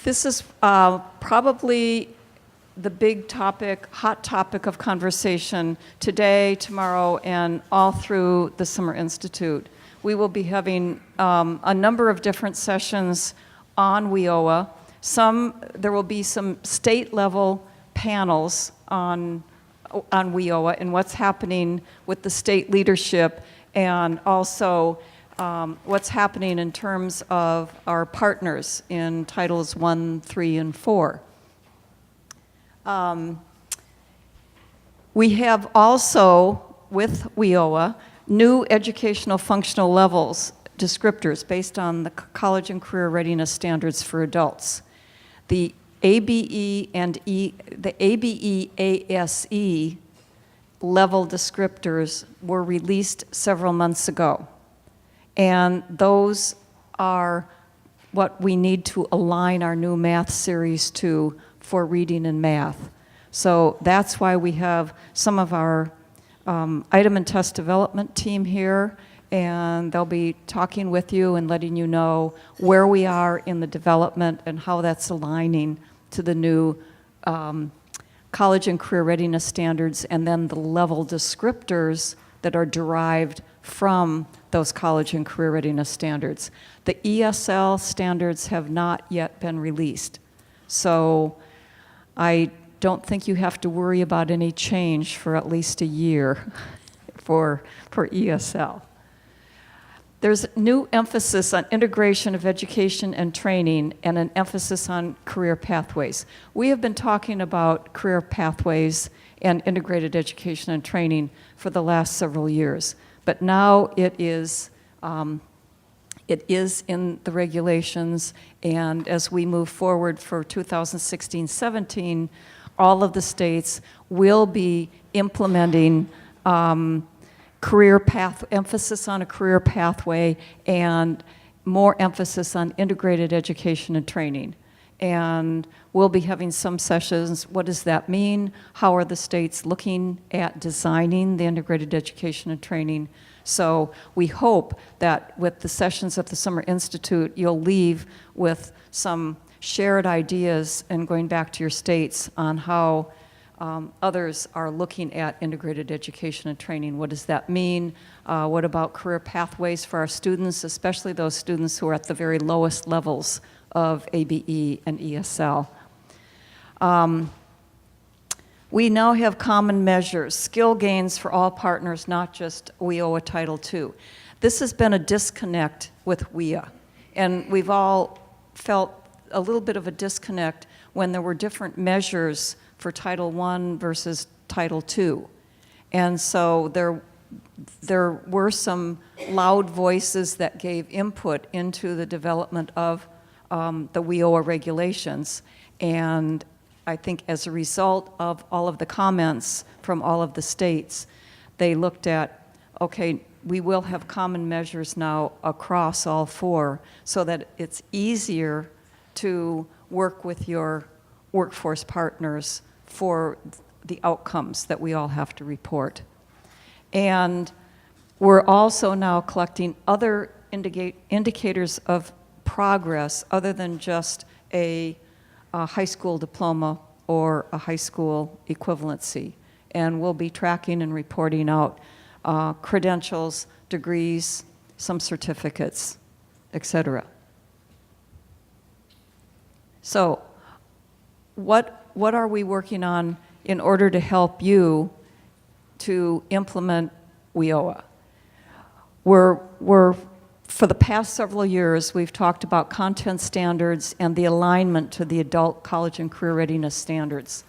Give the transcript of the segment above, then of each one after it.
This is probably the big topic, hot topic of conversation today, tomorrow, and all through the Summer Institute. We will be having a number of different sessions on WIOA. There will be some state-level panels on WIOA and what's happening with the state leadership, and also what's happening in terms of our partners in Titles 1, 3, and 4. We have also, with WIOA, new educational functional levels descriptors based on the College and Career Readiness Standards for Adults. The ABE and the ABE-ASE level descriptors were released several months ago. And those are what we need to align our new math series to for reading and math. So that's why we have some of our item and test development team here, and they'll be talking with you and letting you know where we are in the development and how that's aligning to the new College and Career Readiness Standards, and then the level descriptors that are derived from those College and Career Readiness Standards. The ESL standards have not yet been released, so I don't think you have to worry about any change for at least a year for ESL. There's new emphasis on integration of education and training and an emphasis on career pathways. We have been talking about career pathways and integrated education and training for the last several years, but now it is in the regulations, and as we move forward for 2016-17, all of the states will be implementing emphasis on a career pathway and more emphasis on integrated education and training. And we'll be having some sessions. What does that mean? How are the states looking at designing the integrated education and training? So we hope that with the sessions at the Summer Institute, you'll leave with some shared ideas and going back to your states on how others are looking at integrated education and training. What does that mean? What about career pathways for our students, especially those students who are at the very lowest levels of ABE and ESL? We now have common measures, skill gains for all partners, not just WIOA Title II. This has been a disconnect with WIA, and we've all felt a little bit of a disconnect when there were different measures for Title I versus Title II. And so there were some loud voices that gave input into the development of the WIOA regulations. And I think as a result of all of the comments from all of the states, they looked at, okay, we will have common measures now across all four so that it's easier to work with your workforce partners for the outcomes that we all have to report. And we're also now collecting other indicators of progress other than just a high school diploma or a high school equivalency. And we'll be tracking and reporting out credentials, degrees, some certificates, etc. So what are we working on in order to help you to implement WIOA? For the past several years, we've talked about content standards and the alignment to the adult college and career readiness standards.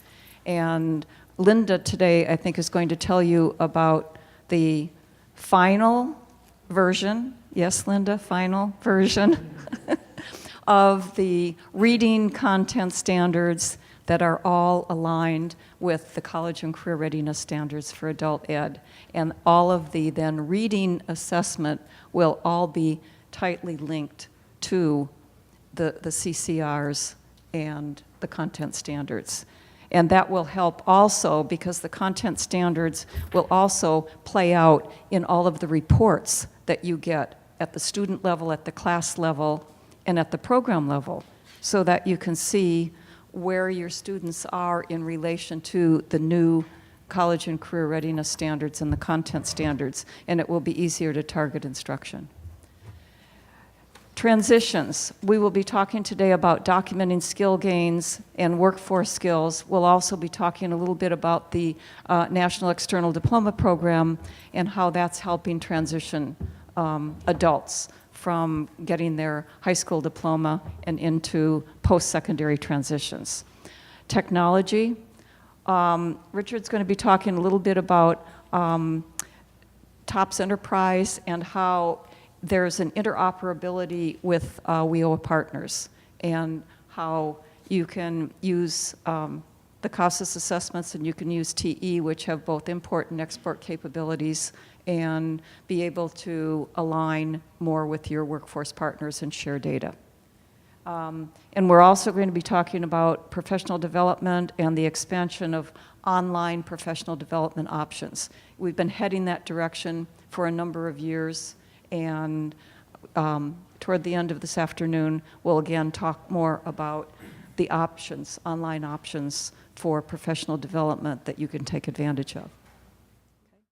And Linda today, I think, is going to tell you about the final version, yes, Linda, final version of the reading content standards that are all aligned with the college and career readiness standards for adult ed. And all of the then reading assessment will all be tightly linked to the CCRs and the content standards. And that will help also because the content standards will also play out in all of the reports that you get at the student level, at the class level, and at the program level. so that you can see where your students are in relation to the new college and career readiness standards and the content standards, and it will be easier to target instruction. Transitions. We will be talking today about documenting skill gains and workforce skills. We'll also be talking a little bit about the National External Diploma Program and how that's helping transition adults from getting their high school diploma and into post-secondary transitions. Technology. Richard's going to be talking a little bit about TOPS Enterprise and how there's an interoperability with WIOA partners and how you can use the CASAS assessments and you can use TE, which have both import and export capabilities, and be able to align more with your workforce partners and share data. And we're also going to be talking about professional development and the expansion of online professional development options. We've been heading that direction for a number of years, and toward the end of this afternoon, we'll again talk more about the options, online options for professional development that you can take advantage of.